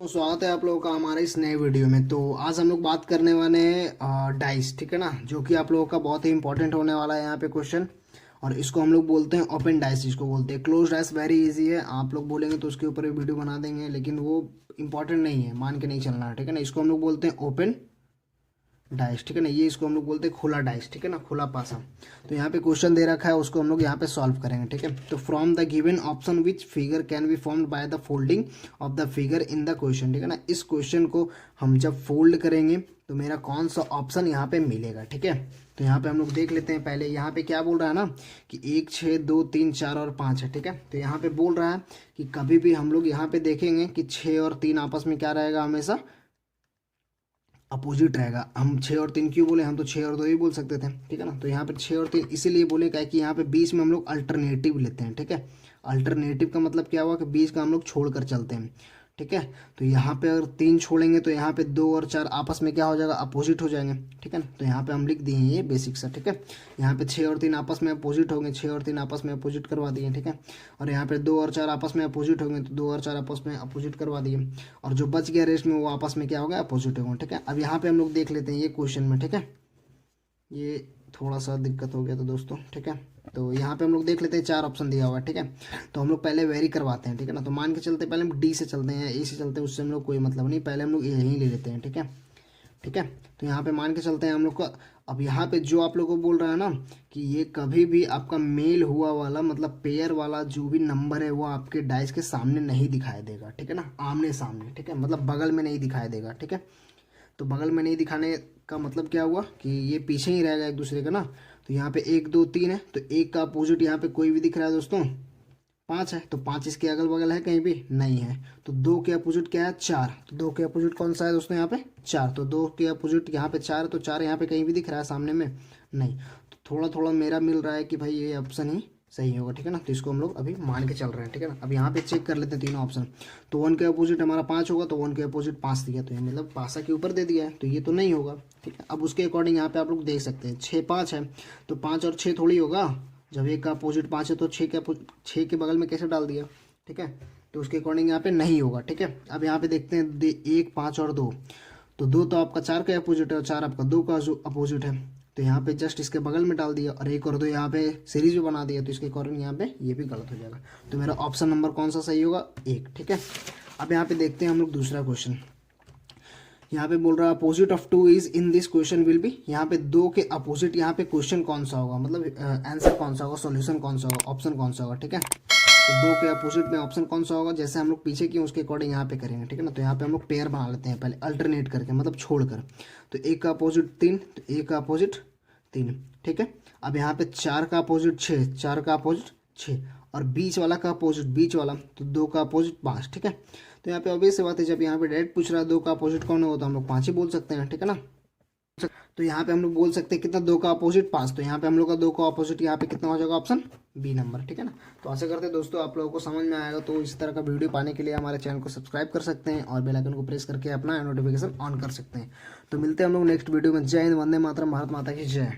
तो स्वागत है आप लोगों का हमारे इस नए वीडियो में। तो आज हम लोग बात करने वाले हैं डाइस, ठीक है ना, जो कि आप लोगों का बहुत ही इंपॉर्टेंट होने वाला है यहाँ पे क्वेश्चन। और इसको हम लोग बोलते हैं ओपन डाइस, इसको बोलते हैं। क्लोज डाइस वेरी इजी है, आप लोग बोलेंगे तो उसके ऊपर भी वीडियो बना देंगे, लेकिन वो इंपॉर्टेंट नहीं है, मान के नहीं चलना है, ठीक है ना। इसको हम लोग बोलते हैं ओपन डाइस, ठीक है ना। ये इसको हम लोग बोलते हैं खुला डाइस, ठीक है ना, खुला पासा। तो यहाँ पे क्वेश्चन दे रखा है, उसको हम लोग यहाँ पे सॉल्व करेंगे, ठीक है। तो from the given option which figure can be formed by the folding of the figure in the question, ठीक है ना। इस क्वेश्चन को हम जब फोल्ड करेंगे तो मेरा कौन सा ऑप्शन यहाँ पे मिलेगा, ठीक है। तो यहाँ पे हम लोग देख लेते हैं पहले। यहाँ पे क्या बोल रहा है ना कि 1 6 2 3 4 और 5 है, ठीक है। तो यहाँ पे बोल रहा है कि कभी भी हम लोग यहाँ पे देखेंगे कि 6 और 3 आपस में क्या रहेगा, हमेशा अपोजिट रहेगा। हम 6 और 3 क्यों बोले, हम तो 6 और 2 ही बोल सकते थे, ठीक है ना। तो यहाँ पे 6 और 3 इसीलिए बोले क्या कि यहाँ पे बीच में हम लोग अल्टरनेटिव लेते हैं, ठीक है। अल्टरनेटिव का मतलब क्या हुआ कि बीच का हम लोग छोड़ कर चलते हैं, ठीक है। तो यहाँ पे अगर 3 छोड़ेंगे तो यहाँ पे 2 और 4 आपस में क्या हो जाएगा, अपोजिट हो जाएंगे, ठीक है ना। तो यहाँ पे हम लिख दिए ये बेसिक सा, ठीक है। यहाँ पे 6 और 3 आपस में अपोजिट होंगे, 6 और 3 आपस में अपोजिट करवा दिए, ठीक है। और यहाँ पे 2 और 4 आपस में अपोजिट होंगे, तो 2 और 4 आपस में अपोजिट करवा दिए। और जो बच गया रेस्ट में वो आपस में क्या होगा, अपोजिट होगा, ठीक है। अब यहाँ पे हम लोग देख लेते हैं ये क्वेश्चन में, ठीक है। ये थोड़ा सा दिक्कत हो गया था दोस्तों, ठीक है। तो यहाँ पे हम लोग देख लेते हैं 4 ऑप्शन दिया हुआ है, ठीक है। तो हम लोग पहले वेरी करवाते हैं, ठीक है ना। तो मान के चलते पहले हम डी से चलते हैं, ए से चलते हैं, उससे हम लोग कोई मतलब नहीं, पहले हम लोग यहीं ले लेते हैं, ठीक है। ठीक है। तो यहाँ पे मान के चलते हैं हम लोग का। अब यहाँ पे जो आप लोग को बोल रहा है ना कि ये कभी भी आपका मेल हुआ वाला मतलब पेयर वाला जो भी नंबर है वो आपके डाइस के सामने नहीं दिखाई देगा, ठीक है ना, आमने सामने, ठीक है, मतलब बगल में नहीं दिखाई देगा, ठीक है। तो बगल में नहीं दिखाने का मतलब क्या हुआ कि ये पीछे ही रहेगा एक दूसरे का ना। तो यहाँ पे 1 2 3 है, तो एक का अपोजिट यहाँ पे कोई भी दिख रहा है दोस्तों, 5 है, तो 5 इसके अगल बगल है कहीं भी नहीं है। तो 2 के अपोजिट क्या है, 4। तो 2 के अपोजिट कौन सा है दोस्तों, यहाँ पे 4। तो 2 के अपोजिट यहाँ पे 4 है, तो 4 यहाँ पे कहीं भी दिख रहा है सामने में नहीं। तो थोड़ा थोड़ा मेरा मिल रहा है कि भाई ये ऑप्शन ही सही होगा, ठीक है ना। तो इसको हम लोग अभी मान के चल रहे हैं, ठीक है ना। अब यहाँ पे चेक कर लेते हैं तीनों ऑप्शन। तो 1 के अपोजिट हमारा 5 होगा, तो 1 के अपोजिट 5 दिया, तो ये मतलब पासा के ऊपर दे दिया है, तो ये तो नहीं होगा, ठीक है। अब उसके अकॉर्डिंग यहाँ पे आप लोग देख सकते हैं 6 5 है, तो 5 और 6 थोड़ी होगा। जब एक का अपोजिट 5 है तो 6 के बगल में कैसे डाल दिया, ठीक है। तो उसके अकॉर्डिंग यहाँ पे नहीं होगा, ठीक है। अब यहाँ पे देखते हैं 1 5 और 2। तो 2 तो आपका 4 का अपोजिट है और 4 आपका 2 का अपोजिट है। तो यहाँ पे जस्ट इसके बगल में डाल दिया, और 1 और 2 यहाँ पे सीरीज भी बना दिया, तो इसके अकॉर्डिंग यहाँ पे ये भी गलत हो जाएगा। तो मेरा ऑप्शन नंबर कौन सा सही होगा, 1, ठीक है। अब यहाँ पे देखते हैं हम लोग दूसरा क्वेश्चन। यहाँ पे बोल रहा है opposite of 2 is in this question will be. यहाँ पे 2 के अपोजिट यहाँ पे क्वेश्चन कौन सा होगा, मतलब आंसर कौन सा होगा, सॉल्यूशन कौन सा होगा, ऑप्शन कौन सा होगा, ठीक है। तो 2 के अपोजिट में ऑप्शन कौन सा होगा, जैसे हम लोग पीछे किए उसके अकॉर्डिंग यहाँ पे करेंगे, ठीक है ना। तो यहाँ पे हम लोग पेयर बना लेते हैं पहले, अल्टरनेट करके, मतलब छोड़कर। तो 1 का अपोजिट 3, तो 1 का अपोजिट 3, ठीक है। अब यहाँ पे 4 का अपोजिट 6, 4 का अपोजिट 6, और बीच वाला का अपोजिट, बीच वाला तो 2 का अपोजिट 5, ठीक है। तो यहाँ पे ऑब्वियस सी बात है, जब यहाँ पे डायरेक्ट पूछ रहा है 2 का अपोजिट कौन होगा, तो हम लोग 5 ही बोल सकते हैं, ठीक है ना। तो यहाँ पे हम लोग बोल सकते हैं कितना, 2 का अपोजिट 5। तो यहाँ पे हम लोग का 2 का अपोजिट यहाँ पे कितना हो जाएगा, ऑप्शन बी नंबर, ठीक है ना। तो आशा करते हैं दोस्तों आप लोगों को समझ में आएगा। तो इस तरह का वीडियो पाने के लिए हमारे चैनल को सब्सक्राइब कर सकते हैं और बेल आइकन को प्रेस करके अपना नोटिफिकेशन ऑन कर सकते हैं। तो मिलते हैं हम लोग नेक्स्ट वीडियो में। जय हिंद, वंदे मातरम, भारत माता की जय।